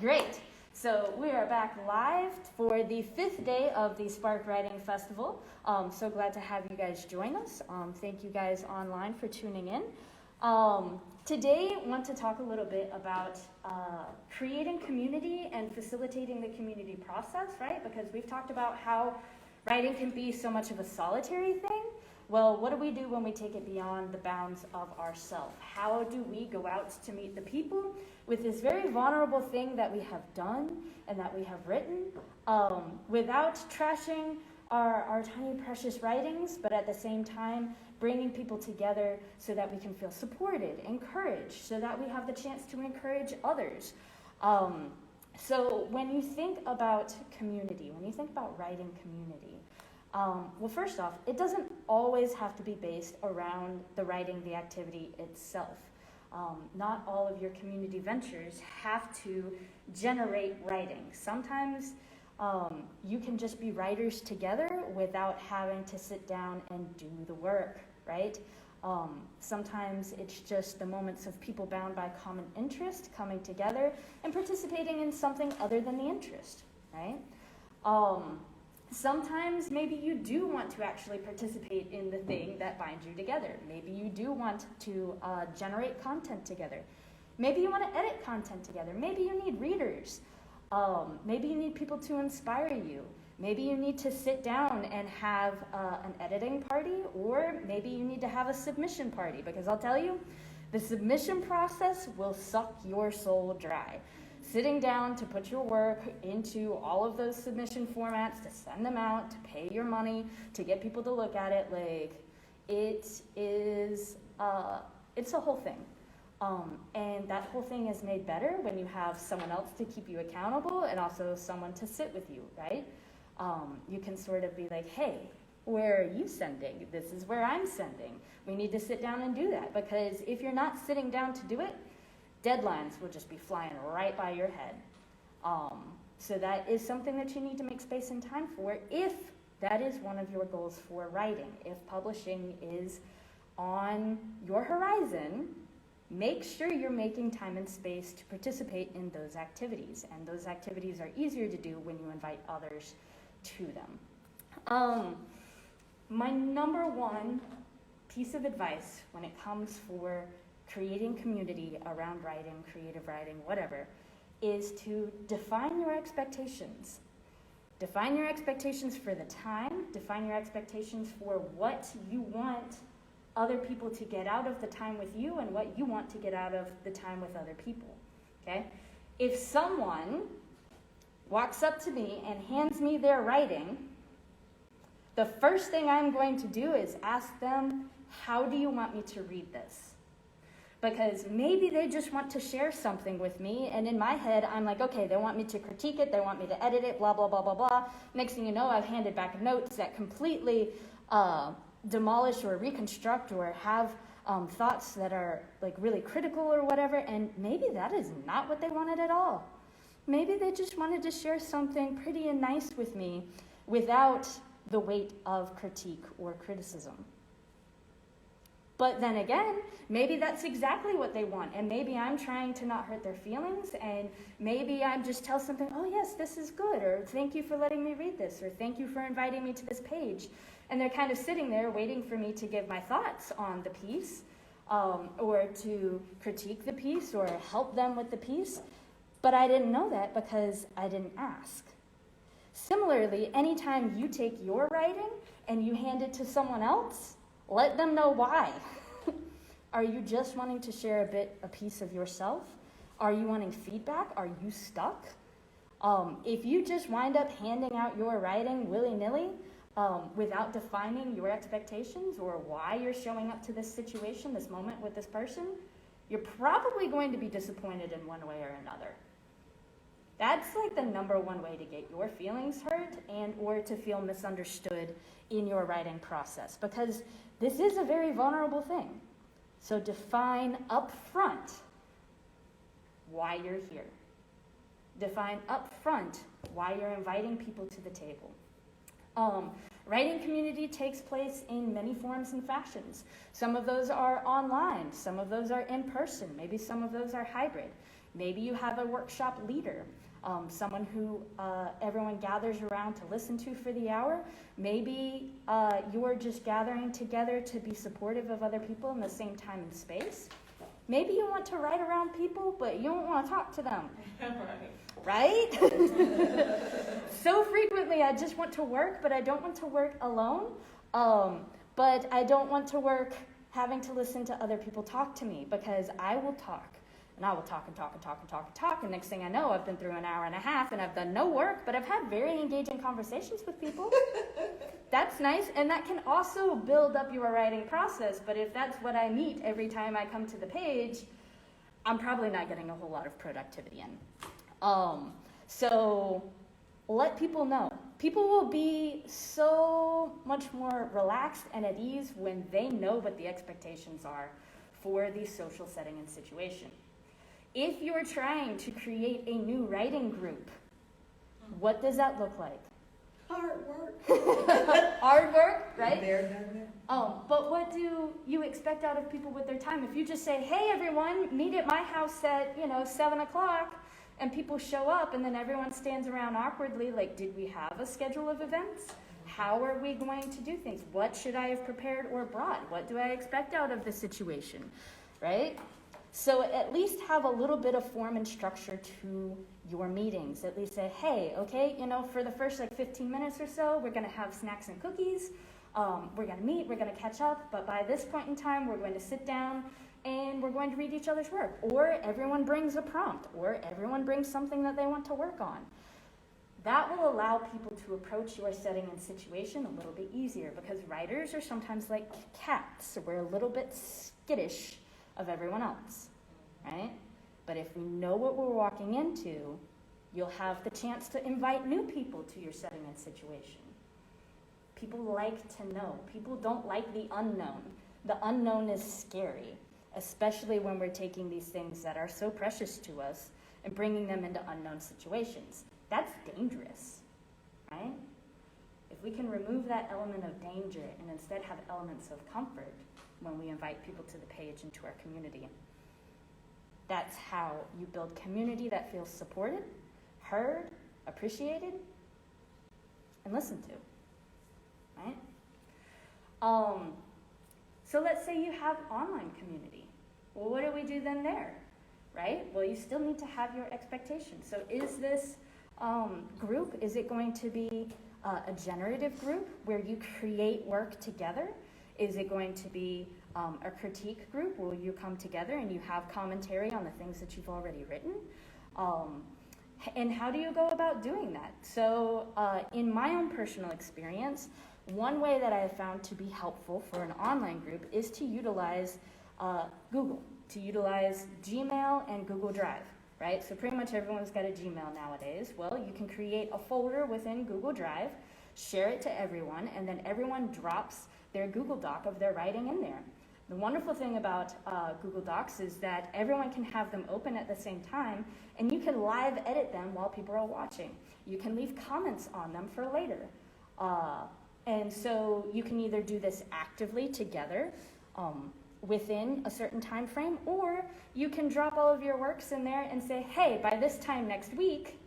Great. So we are back live for the 5th day of the Spark Writing Festival. So glad to have you guys join us. Thank you guys online for tuning in. Today, I want to talk a little bit about creating community and facilitating the community process, right? Because we've talked about how writing can be so much of a solitary thing. Well, what do we do when we take it beyond the bounds of ourselves? How do we go out to meet the people with this very vulnerable thing that we have done and that we have written without trashing our tiny precious writings, but at the same time bringing people together so that we can feel supported, encouraged, so that we have the chance to encourage others. So when you think about community, when you think about writing community, well, first off, it doesn't always have to be based around the writing, the activity itself. Not all of your community ventures have to generate writing. Sometimes you can just be writers together without having to sit down and do the work, right? Sometimes it's just the moments of people bound by common interest coming together and participating in something other than the interest, right? Sometimes maybe you do want to actually participate in the thing that binds you together. Maybe you do want to generate content together. Maybe you want to edit content together. Maybe you need readers. Maybe you need people to inspire you. Maybe you need to sit down and have an editing party, or maybe you need to have a submission party, because I'll tell you, the submission process will suck your soul dry. Sitting down to put your work into all of those submission formats, to send them out, to pay your money, to get people to look at it, like, it's a whole thing. And that whole thing is made better when you have someone else to keep you accountable and also someone to sit with you, right? You can sort of be like, hey, where are you sending? This is where I'm sending. We need to sit down and do that, because if you're not sitting down to do it, deadlines will just be flying right by your head. So that is something that you need to make space and time for if that is one of your goals for writing. If publishing is on your horizon, make sure you're making time and space to participate in those activities. And those activities are easier to do when you invite others to them. My number one piece of advice when it comes for creating community around writing, creative writing, whatever, is to define your expectations. Define your expectations for the time, define your expectations for what you want other people to get out of the time with you and what you want to get out of the time with other people, okay? If someone walks up to me and hands me their writing, the first thing I'm going to do is ask them, how do you want me to read this? Because maybe they just want to share something with me, and in my head, I'm like, okay, they want me to critique it, they want me to edit it, blah, blah, blah, blah, blah. Next thing you know, I've handed back notes that completely demolish or reconstruct or have thoughts that are like really critical or whatever, and maybe that is not what they wanted at all. Maybe they just wanted to share something pretty and nice with me without the weight of critique or criticism. But then again, maybe that's exactly what they want, and maybe I'm trying to not hurt their feelings, and maybe I just tell something, oh yes, this is good, or thank you for letting me read this, or thank you for inviting me to this page. And they're kind of sitting there waiting for me to give my thoughts on the piece, or to critique the piece, or help them with the piece. But I didn't know that because I didn't ask. Similarly, anytime you take your writing and you hand it to someone else, let them know why. Are you just wanting to share a piece of yourself? Are you wanting feedback? Are you stuck? If you just wind up handing out your writing willy-nilly without defining your expectations or why you're showing up to this situation, this moment with this person, you're probably going to be disappointed in one way or another. That's like the number one way to get your feelings hurt and or to feel misunderstood in your writing process, because this is a very vulnerable thing. So define up front why you're here. Define up front why you're inviting people to the table. Writing community takes place in many forms and fashions. Some of those are online, some of those are in person, maybe some of those are hybrid. Maybe you have a workshop leader, someone who everyone gathers around to listen to for the hour. Maybe you're just gathering together to be supportive of other people in the same time and space. Maybe you want to write around people, but you don't want to talk to them. Right? So frequently I just want to work, but I don't want to work alone. But I don't want to work having to listen to other people talk to me, because I will talk. And I will talk and talk and talk and talk and talk. And next thing I know, I've been through an hour and a half and I've done no work, but I've had very engaging conversations with people. That's nice. And that can also build up your writing process. But if that's what I meet every time I come to the page, I'm probably not getting a whole lot of productivity in. So let people know. People will be so much more relaxed and at ease when they know what the expectations are for the social setting and situation. If you're trying to create a new writing group, what does that look like? Hard work. Hard work, right? There, done there. But what do you expect out of people with their time? If you just say, hey, everyone, meet at my house at, 7 o'clock, and people show up, and then everyone stands around awkwardly, like, did we have a schedule of events? How are we going to do things? What should I have prepared or brought? What do I expect out of the situation, right? So at least have a little bit of form and structure to your meetings. At least say, hey, okay, for the first 15 minutes or so, we're going to have snacks and cookies. We're going to meet, we're going to catch up, but by this point in time, we're going to sit down and we're going to read each other's work. Or everyone brings a prompt, or everyone brings something that they want to work on. That will allow people to approach your setting and situation a little bit easier, because writers are sometimes like cats, so we're a little bit skittish of everyone else, right? But if we know what we're walking into, you'll have the chance to invite new people to your setting and situation. People like to know. People don't like the unknown. The unknown is scary, especially when we're taking these things that are so precious to us and bringing them into unknown situations. That's dangerous, right? If we can remove that element of danger and instead have elements of comfort when we invite people to the page and to our community, that's how you build community that feels supported, heard, appreciated, and listened to, right? So let's say you have online community. Well, what do we do then there, right? Well, you still need to have your expectations. So is this group, is it going to be a generative group where you create work together? Is it going to be a critique group where you come together and you have commentary on the things that you've already written? And how do you go about doing that? So in my own personal experience, one way that I have found to be helpful for an online group is to utilize Google, to utilize Gmail and Google Drive, right? So pretty much everyone's got a Gmail nowadays. Well, you can create a folder within Google Drive, share it to everyone, and then everyone drops their Google Doc of their writing in there. The wonderful thing about Google Docs is that everyone can have them open at the same time, and you can live edit them while people are watching. You can leave comments on them for later. And so you can either do this actively together within a certain time frame, or you can drop all of your works in there and say, hey, by this time next week,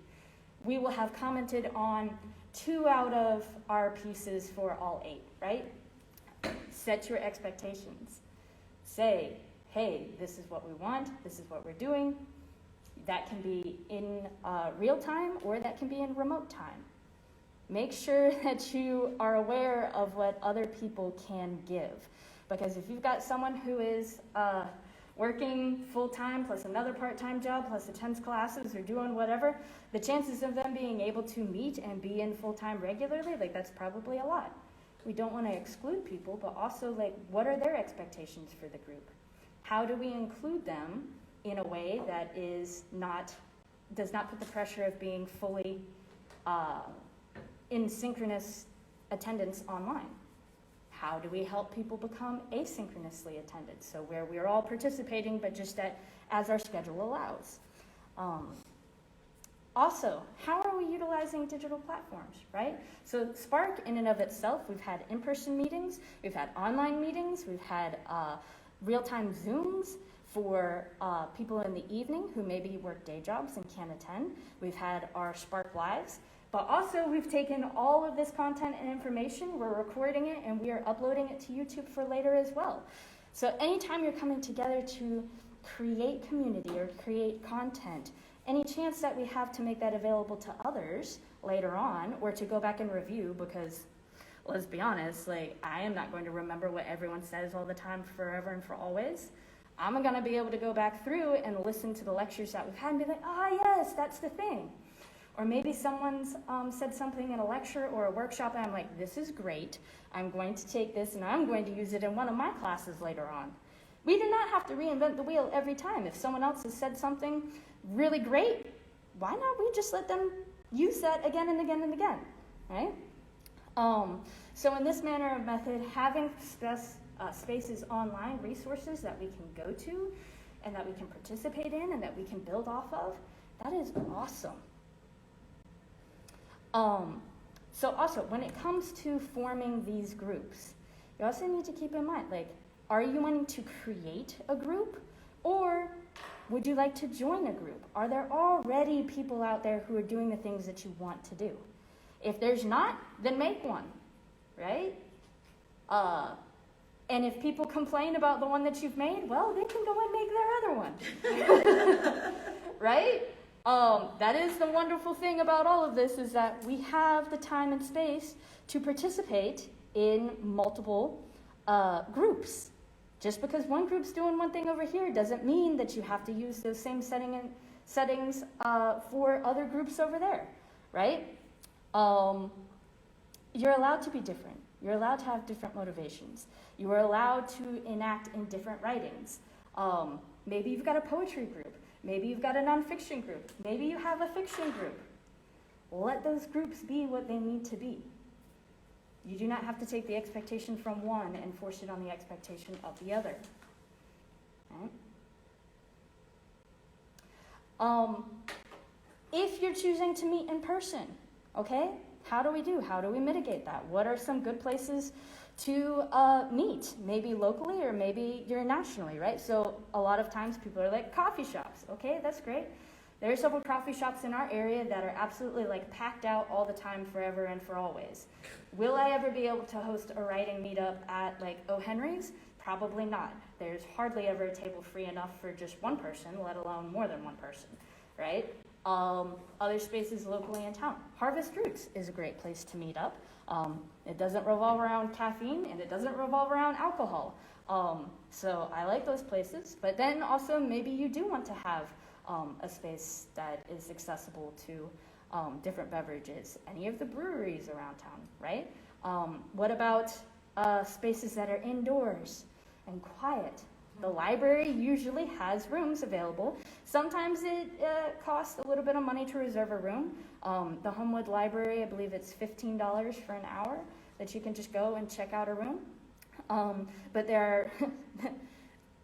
we will have commented on 2 out of our pieces for all 8, right? Set your expectations. Say, hey, this is what we want, this is what we're doing. That can be in real time, or that can be in remote time. Make sure that you are aware of what other people can give. Because if you've got someone who is working full-time plus another part-time job plus attends classes or doing whatever, the chances of them being able to meet and be in full-time regularly, that's probably a lot. We don't want to exclude people, but also what are their expectations for the group? How do we include them in a way that does not put the pressure of being fully in synchronous attendance online? How do we help people become asynchronously attended? So where we're all participating, but just as our schedule allows. Also, how are we utilizing digital platforms, right? So Spark in and of itself, we've had in-person meetings, we've had online meetings, we've had real-time Zooms for people in the evening who maybe work day jobs and can't attend. We've had our Spark Lives, but also we've taken all of this content and information, we're recording it, and we are uploading it to YouTube for later as well. So anytime you're coming together to create community or create content, any chance that we have to make that available to others later on, or to go back and review, because let's be honest, like, I am not going to remember what everyone says all the time forever and for always. I'm going to be able to go back through and listen to the lectures that we've had and be like, ah, yes, that's the thing. Or maybe someone's said something in a lecture or a workshop and I'm like, this is great. I'm going to take this and I'm going to use it in one of my classes later on. We do not have to reinvent the wheel every time. If someone else has said something really great, why not we just let them use that again and again and again, right? So in this manner of method, having spaces online, resources that we can go to and that we can participate in and that we can build off of, that is awesome. So also, when it comes to forming these groups, you also need to keep in mind, like, are you wanting to create a group, or would you like to join a group? Are there already people out there who are doing the things that you want to do? If there's not, then make one, right? And if people complain about the one that you've made, well, they can go and make their other one, right? That is the wonderful thing about all of this, is that we have the time and space to participate in multiple groups. Just because one group's doing one thing over here doesn't mean that you have to use those same settings for other groups over there, right? You're allowed to be different. You're allowed to have different motivations. You are allowed to enact in different writings. Maybe you've got a poetry group. Maybe you've got a nonfiction group. Maybe you have a fiction group. Let those groups be what they need to be. You do not have to take the expectation from one and force it on the expectation of the other. Right? If you're choosing to meet in person, okay, how do we do? How do we mitigate that? What are some good places to meet? Maybe locally or maybe you're nationally, right? So a lot of times people are like, coffee shops. Okay, that's great. There are several coffee shops in our area that are absolutely like packed out all the time, forever and for always. Will I ever be able to host a writing meetup at like O. Henry's? Probably not. There's hardly ever a table free enough for just one person, let alone more than one person, right? Other spaces locally in town. Harvest Roots is a great place to meet up. It doesn't revolve around caffeine and it doesn't revolve around alcohol. So I like those places, but then also maybe you do want to have a space that is accessible to different beverages, any of the breweries around town, right? What about spaces that are indoors and quiet? The library usually has rooms available. Sometimes it costs a little bit of money to reserve a room. The Homewood Library, I believe it's $15 for an hour that you can just go and check out a room. But there are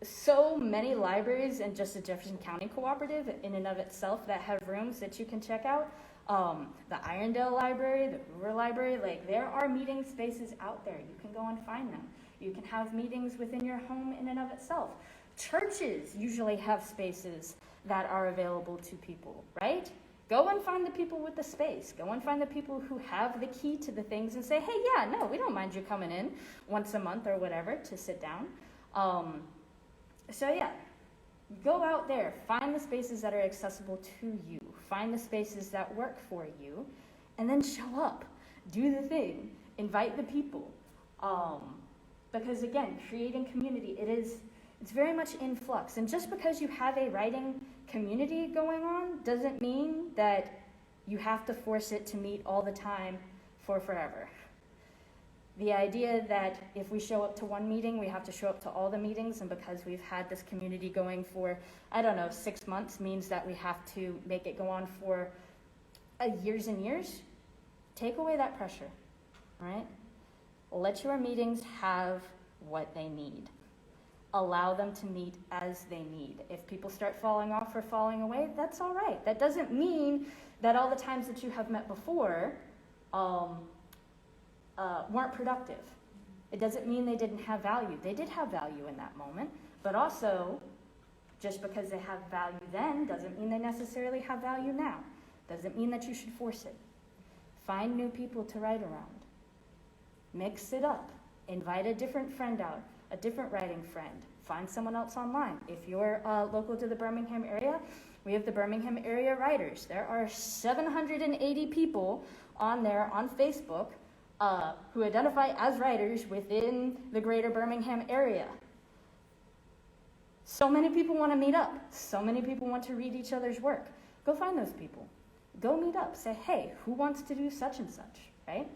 so many libraries in just the Jefferson County Cooperative in and of itself that have rooms that you can check out. The Irondale Library, the Hoover Library, like there are meeting spaces out there. You can go and find them. You can have meetings within your home in and of itself. Churches usually have spaces that are available to people, right? Go and find the people with the space. Go and find the people who have the key to the things and say, hey, yeah, no, we don't mind you coming in once a month or whatever to sit down. So yeah, go out there, find the spaces that are accessible to you, find the spaces that work for you, and then show up, do the thing, invite the people. Because again, creating community, it's very much in flux. And just because you have a writing community going on doesn't mean that you have to force it to meet all the time for forever. The idea that if we show up to one meeting, we have to show up to all the meetings, and because we've had this community going for, 6 months, means that we have to make it go on for years and years. Take away that pressure, right? Let your meetings have what they need. allow them to meet as they need. If people start falling off or falling away, that's all right. That doesn't mean that all the times that you have met before weren't productive. It doesn't mean they didn't have value. They did have value in that moment, but also, just because they have value then doesn't mean they necessarily have value now. Doesn't mean that you should force it. Find new people to write around. Mix it up. Invite a different friend out, a different writing friend. Find someone else online. If you're local to the Birmingham area, we have the Birmingham Area Writers. There are 780 people on there on Facebook who identify as writers within the greater Birmingham area. So many people want to meet up. So many people want to read each other's work. Go find those people. Go meet up. Say, hey, who wants to do such and such, right?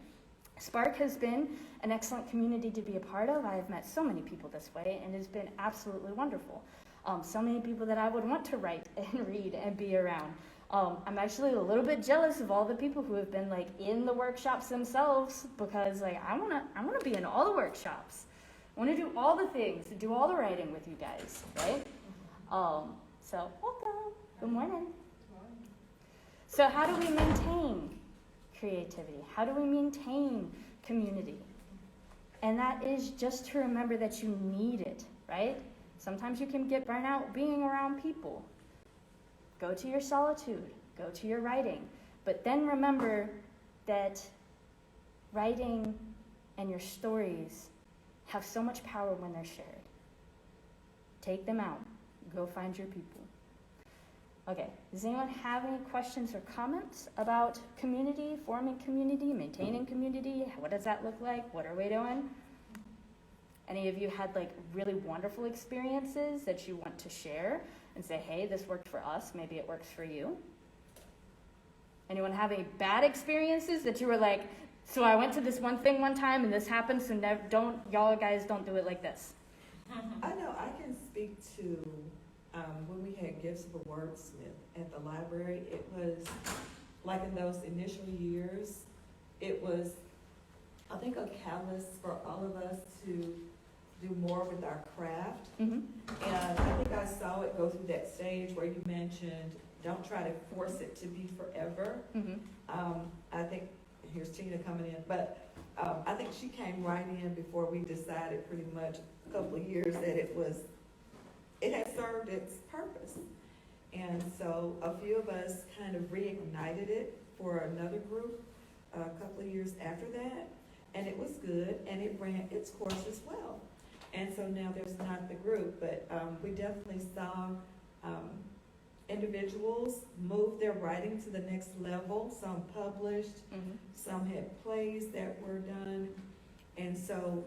Spark has been an excellent community to be a part of. I have met so many people this way, and it's been absolutely wonderful. So many people that I would want to write and read and be around. I'm actually a little bit jealous of all the people who have been like in the workshops themselves, because like I wanna be in all the workshops. I want to do all the things, do all the writing with you guys, right? So welcome. Good morning. So how do we maintain creativity? How do we maintain community? And that is just to remember that you need it, right? Sometimes you can get burnt out being around people. Go to your solitude, go to your writing, but then remember that writing and your stories have so much power when they're shared. Take them out. Go find your people. Okay, does anyone have any questions or comments about community, forming community, maintaining community? What does that look like? What are we doing? Any of you had like really wonderful experiences that you want to share and say, hey, this worked for us, maybe it works for you? Anyone have any bad experiences that you were like, so I went to this one thing one time and this happened, so y'all guys don't do it like this? I know I can speak to when we had Gifts of a Wordsmith at the library. It was like in those initial years, it was, I think, a catalyst for all of us to do more with our craft. Mm-hmm. And I think I saw it go through that stage where you mentioned, don't try to force it to be forever. Mm-hmm. I think, here's Tina coming in, but I think she came right in before we decided pretty much a couple of years that it had served its purpose. And so a few of us kind of reignited it for another group a couple of years after that, and it was good, and it ran its course as well. And so now there's not the group, but we definitely saw individuals move their writing to the next level. Some published, Mm-hmm. some had plays that were done. And so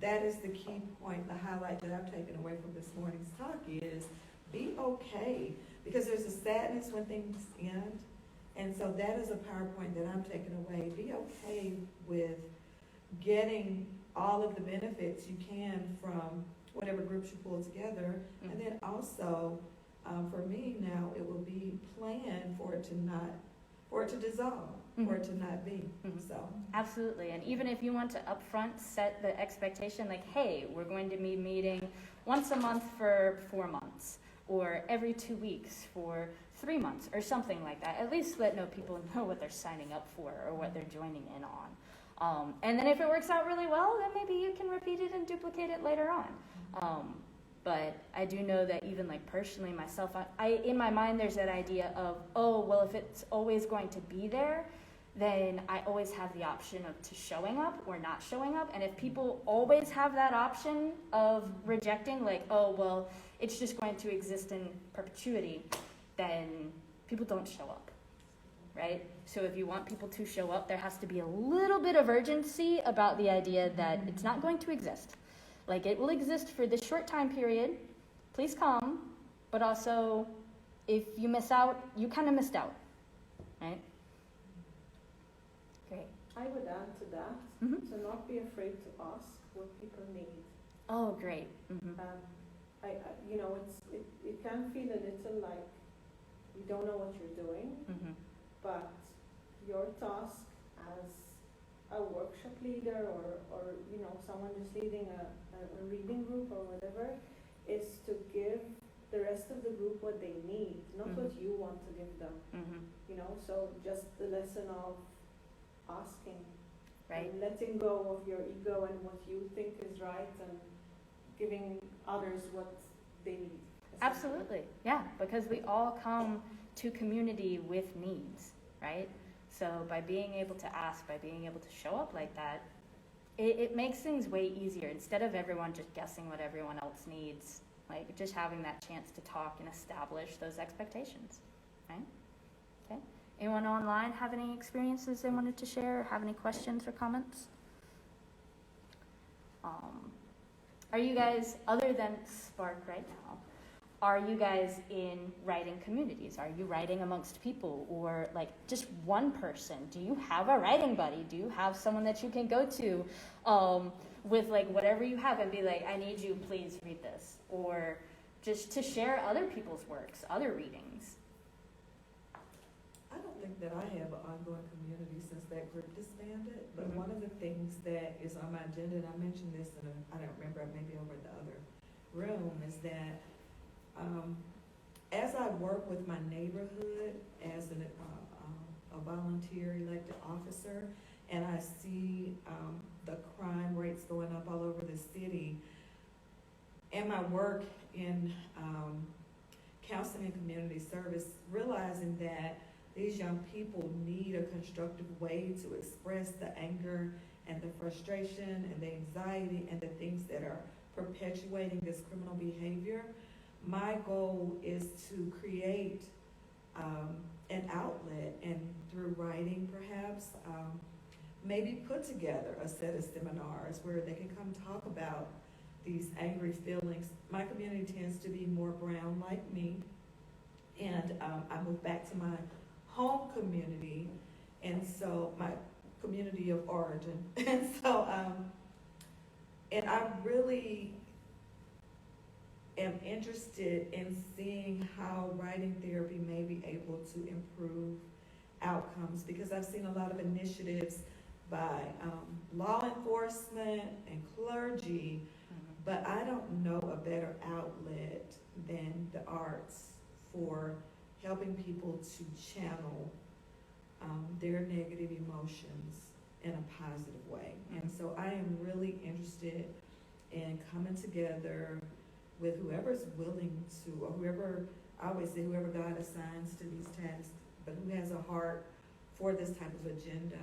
that is the key point, the highlight that I've taken away from this morning's talk is be okay, because there's a sadness when things end. And so that is a PowerPoint that I'm taking away. Be okay with getting all of the benefits you can from whatever groups you pull together. Mm-hmm. And then also, for me now, it will be planned for it to dissolve, Mm-hmm. for it to not be. Mm-hmm. So Absolutely. And even if you want to upfront set the expectation, like, hey, we're going to be meeting once a month for 4 months, or every 2 weeks for 3 months, or something like that. At least let people know what they're signing up for or what they're joining in on. And then if it works out really well, then maybe you can repeat it and duplicate it later on. But I do know that even like personally myself, I in my mind there's that idea of, oh, well, if it's always going to be there, then I always have the option of to showing up or not showing up. And if people always have that option of rejecting, like, oh, well, it's just going to exist in perpetuity, then people don't show up, right? So if you want people to show up, there has to be a little bit of urgency about the idea that it's not going to exist. Like, it will exist for this short time period. Please come. But also, if you miss out, you kind of missed out, right? Great. I would add to that, Mm-hmm. to not be afraid to ask what people need. Oh, great. Mm-hmm. It can feel a little like you don't know what you're doing, Mm-hmm. but your task as a workshop leader or someone who's leading a reading group or whatever is to give the rest of the group what they need, not what you want to give them. You know, so just the lesson of asking, Right. and letting go of your ego and what you think is right, and giving others what they need. essentially. Absolutely, yeah, because we all come to community with needs, right? So by being able to ask, by being able to show up like that, it makes things way easier. Instead of everyone just guessing what everyone else needs, like just having that chance to talk and establish those expectations, right? Okay. Anyone online have any experiences they wanted to share, or have any questions or comments? Are you guys, other than Spark right now, are you guys in writing communities? Are you writing amongst people, or like just one person? Do you have a writing buddy? Do you have someone that you can go to with like whatever you have and be like, I need you, please read this? Or just to share other people's works, other readings? I don't think that I have an ongoing community since that group disbanded, but one of the things that is on my agenda, and I mentioned this in I don't remember, maybe over in the other room, is that as I work with my neighborhood as a volunteer elected officer, and I see the crime rates going up all over the city, and my work in counseling and community service, realizing that these young people need a constructive way to express the anger and the frustration and the anxiety and the things that are perpetuating this criminal behavior. My goal is to create an outlet, and through writing perhaps, maybe put together a set of seminars where they can come talk about these angry feelings. My community tends to be more brown like me, and I moved back to my home community, and so my community of origin, and so and I really am interested in seeing how writing therapy may be able to improve outcomes, because I've seen a lot of initiatives by law enforcement and clergy, but I don't know a better outlet than the arts for helping people to channel their negative emotions in a positive way. And so I am really interested in coming together with whoever's willing to, or whoever, I always say whoever God assigns to these tasks, but who has a heart for this type of agenda,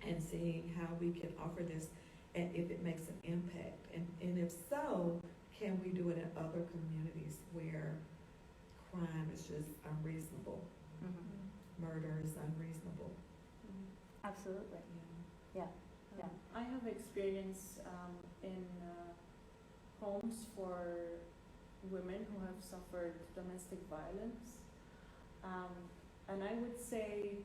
and seeing how we can offer this and if it makes an impact. And if so, can we do it in other communities where crime is just unreasonable? Murder is unreasonable. Absolutely. Yeah. Yeah. I have experience in homes for women who have suffered domestic violence, and I would say,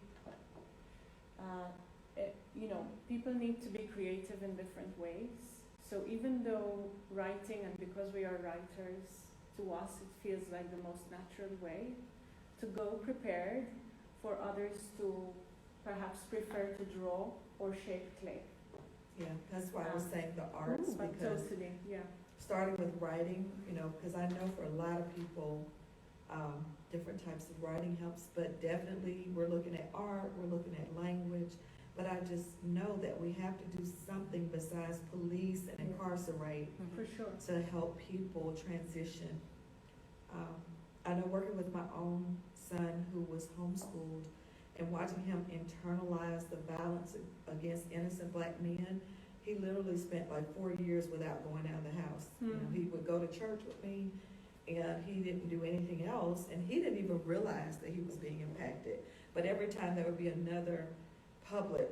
people need to be creative in different ways. So even though writing, and because we are writers, to us it feels like the most natural way to go prepared, for others to perhaps prefer to draw or shape clay. Yeah, that's why I was saying the arts, because Totally, yeah. starting with writing, because I know for a lot of people, different types of writing helps, but definitely we're looking at art, we're looking at language, but I just know that we have to do something besides police and incarcerate For sure. to help people transition. I know working with my own son who was homeschooled and watching him internalize the violence against innocent black men, he literally spent like 4 years without going out of the house. He would go to church with me, and he didn't do anything else, and he didn't even realize that he was being impacted. But every time there would be another public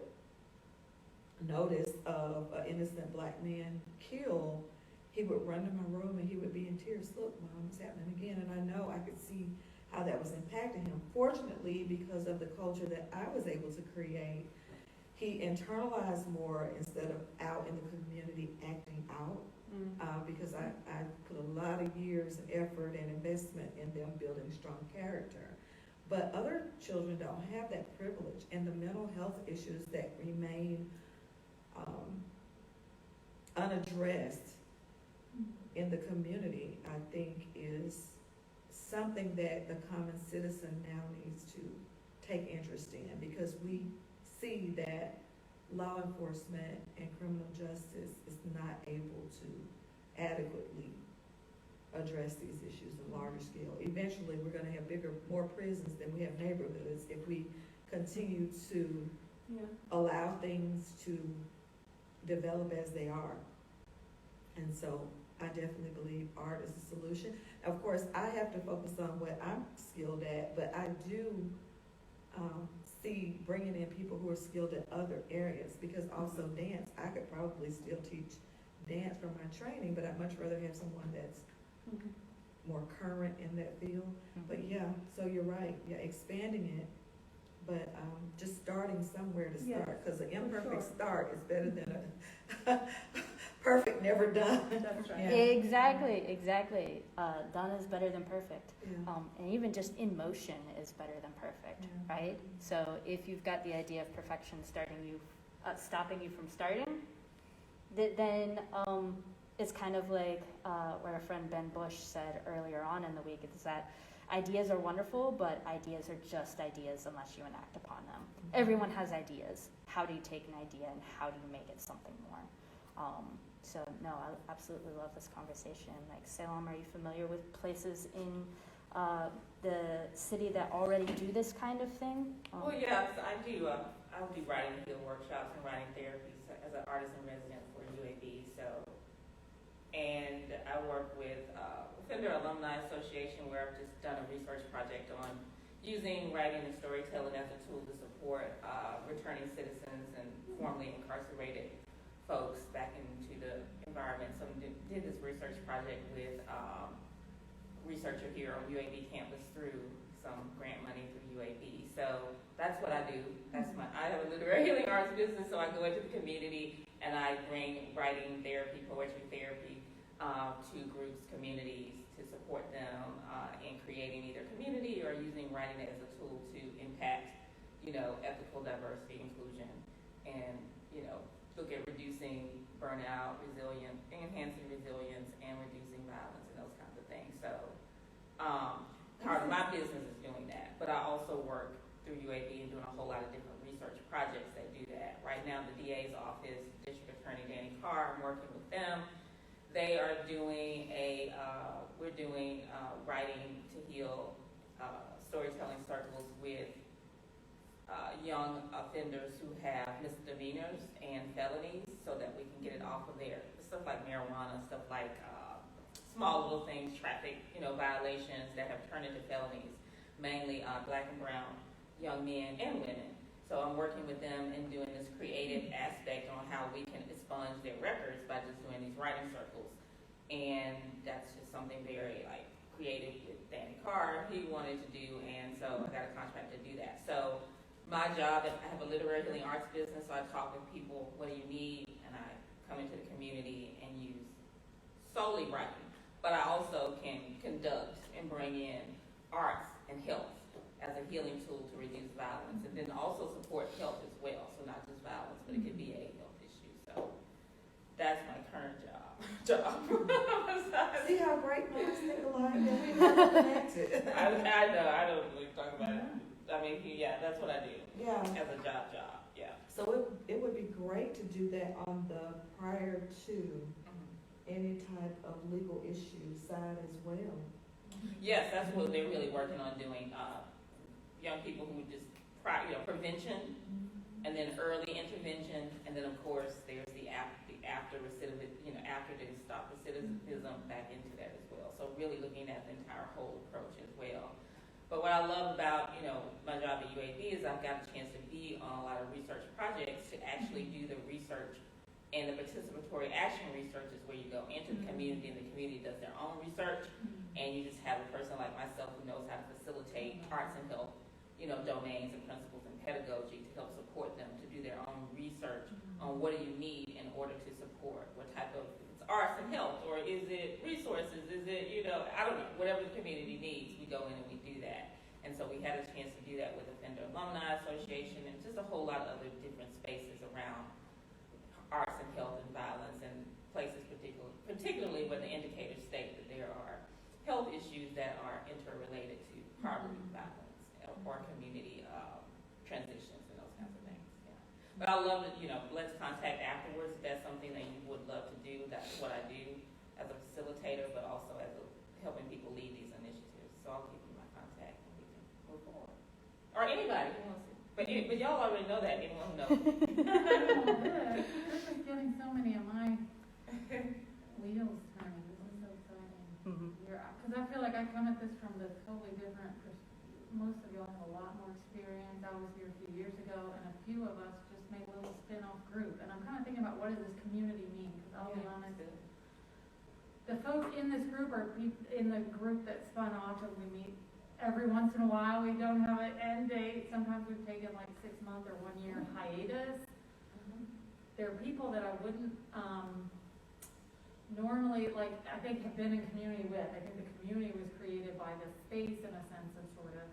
notice of an innocent black man killed, he would run to my room and he would be in tears. Look, Mom, it's happening again. And I know I could see how that was impacting him. Fortunately, because of the culture that I was able to create, he internalized more instead of out in the community acting out, because I put a lot of years and effort and investment in them building strong character. But other children don't have that privilege, and the mental health issues that remain unaddressed in the community, I think is something that the common citizen now needs to take interest in, because we see that law enforcement and criminal justice is not able to adequately address these issues on a larger scale. Eventually, we're gonna have more prisons than we have neighborhoods if we continue to allow things to develop as they are. And so I definitely believe art is the solution. Of course, I have to focus on what I'm skilled at, but I do see bringing in people who are skilled in other areas, because also dance, I could probably still teach dance from my training, but I'd much rather have someone that's more current in that field. But yeah, so you're right, yeah, expanding it, but just starting somewhere to start, because an imperfect start is better than a perfect never done. That's right. Yeah. Exactly. Done is better than perfect. Yeah. And even just in motion is better than perfect, Yeah. right? So if you've got the idea of perfection stopping you from starting, then it's kind of like what our friend Ben Bush said earlier on in the week, is that ideas are wonderful, but ideas are just ideas unless you enact upon them. Everyone has ideas. How do you take an idea and how do you make it something more? So no, I absolutely love this conversation. Like, Salem, are you familiar with places in the city that already do this kind of thing? Well, yes, I do. I'll do writing field workshops and writing therapies as an artist in residence for UAB. And I work with Offender Alumni Association, where I've just done a research project on using writing and storytelling as a tool to support returning citizens and formerly incarcerated folks back into the environment. So I did this research project with a researcher here on UAB campus through some grant money through UAB. So that's what I do. I have a literary healing arts business, so I go into the community and I bring writing therapy, poetry therapy to groups, communities, to support them in creating either community or using writing as a tool to impact, ethical diversity, inclusion, and, look at reducing burnout, enhancing resilience, and reducing violence and those kinds of things. So part of my business is doing that, but I also work through UAB and doing a whole lot of different research projects that do that. Right now, the DA's office, District Attorney Danny Carr, I'm working with them. They are doing we're doing writing to heal storytelling circles with young offenders who have misdemeanors and felonies, so that we can get it off of there. Stuff like marijuana, stuff like small little things, traffic, violations that have turned into felonies, mainly Black and brown young men and women. So I'm working with them and doing this creative aspect on how we can expunge their records by just doing these writing circles. And that's just something very creative with Danny Carr he wanted to do, and so I got a contract to do that. So my job, I have a literary healing arts business, so I talk with people, what do you need? And I come into the community and use solely writing. But I also can conduct and bring in arts and health as a healing tool to reduce violence, and then also support health as well. So not just violence, but it could be a health issue. So that's my current job. See how great minds think alike, that we never connected. I know, I don't really talk about it. I mean, yeah, that's what I do. Yeah. As a job, yeah. So it would be great to do that on the prior to any type of legal issue side as well. Yes, that's what they're really working on doing. Young people who just, prevention, and then early intervention, and then of course there's the after recidivism, after they stop recidivism back into that as well. So really looking at the entire whole approach as well. But what I love about, my job at UAB is I've got a chance to be on a lot of research projects to actually do the research, and the participatory action research is where you go into the community and the community does their own research, and you just have a person like myself who knows how to facilitate arts and health, domains and principles and pedagogy to help support them to do their own research on what do you need in order to support what type of, it's arts and health, or is it resources, is it, I don't know, whatever the community needs, we go in and we do that. And so we had a chance to do that with Offender Alumni Association and just a whole lot of other different spaces around arts and health and violence, and places particularly particularly when the indicators state that there are health issues that are interrelated to poverty, violence, or community transitions and those kinds of things. Yeah. But I love that, let's contact afterwards. If that's something that you would love to do. That's what I do as a facilitator, but also as helping people lead these initiatives. So I'll give you my contact and we can move forward. Or anybody who wants to. But y'all already know that. Anyone who knows. This is getting so many of my wheels turning. This is so exciting. Because I feel like I come at this from the totally different most of y'all have a lot more experience. I was here a few years ago, and a few of us just made a little spin-off group. And I'm kind of thinking about what does this community mean? Because I'll be honest, the folks in this group are in the group that spun off, and we meet every once in a while. We don't have an end date. Sometimes we've taken like 6-month or 1 year hiatus. There are people that I wouldn't normally, like, I think have been in community with. I think the community was created by the space in a sense of sort of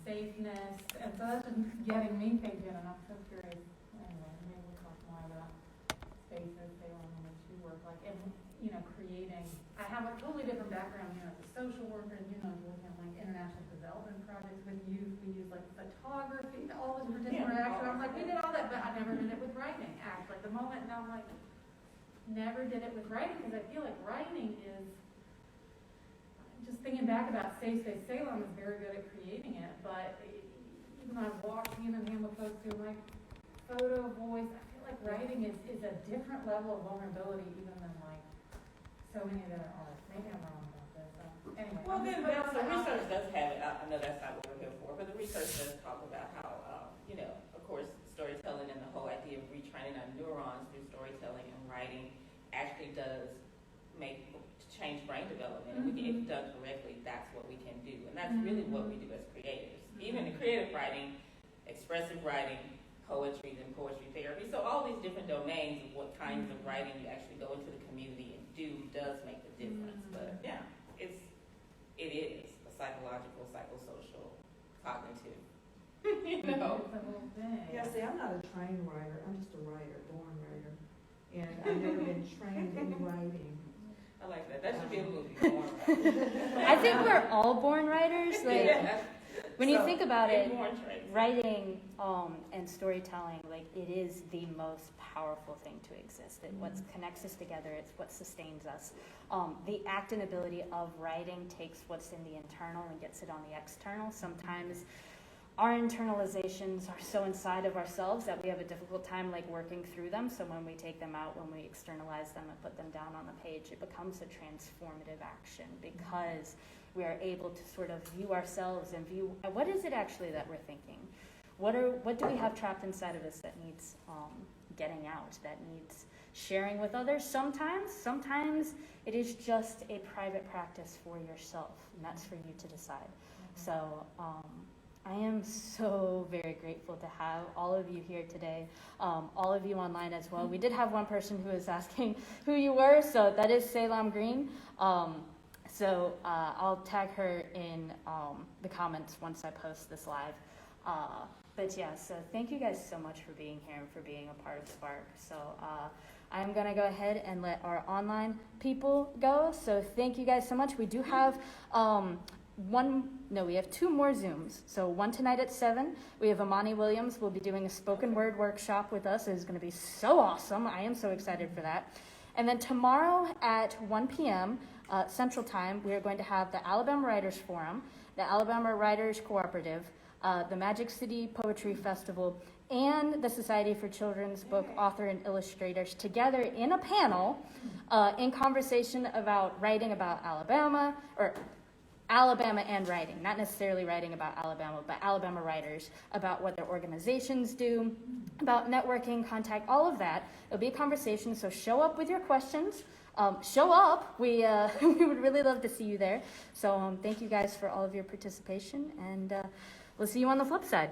safeness, and so that's just getting me thinking, and I'm so curious. Anyway, maybe we'll talk more about spaces, Salem, in which you work, like, and creating. I have a totally different background, as a social worker, and working on like international development projects with youth. We use like photography, all this particular action. I'm like, we did all that, but I never did it with writing. Actually, the moment now, I'm like, never did it with writing because I feel like writing is. Just thinking back about Safe Space Salem is very good at creating it, but even though I've walked hand in hand with folks who like photo, voice, I feel like writing is a different level of vulnerability even than like so many of their art. Maybe I'm wrong about this. Anyway. Well, then the research does have it. I know that's not what we're here for, but the research does talk about how, of course, storytelling and the whole idea of retraining our neurons through storytelling and writing actually does change brain development, and if done correctly, that's what we can do, and that's really what we do as creatives. Even in creative writing, expressive writing, poetry, and poetry therapy. So all these different domains of what kinds of writing you actually go into the community and do does make the difference. But yeah, it is a psychological, psychosocial, cognitive. It's a whole thing. Yeah, see, I'm not a trained writer. I'm just a writer, born writer. And I've never been trained in writing. I like that. That should be a movie. Born writer. I think we're all born writers. When you think about it, writing and storytelling, like, it is the most powerful thing to exist. What connects us together, it's what sustains us. The act and ability of writing takes what's in the internal and gets it on the external. Sometimes our internalizations are so inside of ourselves that we have a difficult time like working through them. So when we take them out, when we externalize them and put them down on the page, it becomes a transformative action because we are able to sort of view ourselves and view what is it actually that we're thinking. What do we have trapped inside of us that needs getting out, that needs sharing with others? Sometimes it is just a private practice for yourself, and that's for you to decide. So I am so very grateful to have all of you here today, all of you online as well. We did have one person who was asking who you were, so that is Salem Green. So I'll tag her in the comments once I post this live. But yeah, so thank you guys so much for being here and for being a part of Spark. So I'm going to go ahead and let our online people go. So thank you guys so much. We do have we have 2 more Zooms. So one tonight at 7. We have Amani Williams will be doing a spoken word workshop with us. It is going to be so awesome. I am so excited for that. And then tomorrow at 1 p.m. Central Time, we are going to have the Alabama Writers Forum, the Alabama Writers Cooperative, the Magic City Poetry Festival, and the Society for Children's Book Author and Illustrators together in a panel in conversation about writing about Alabama and writing, not necessarily writing about Alabama, but Alabama writers, about what their organizations do, about networking, contact, all of that. It'll be a conversation, so show up with your questions. Show up. We would really love to see you there. So thank you guys for all of your participation, and we'll see you on the flip side.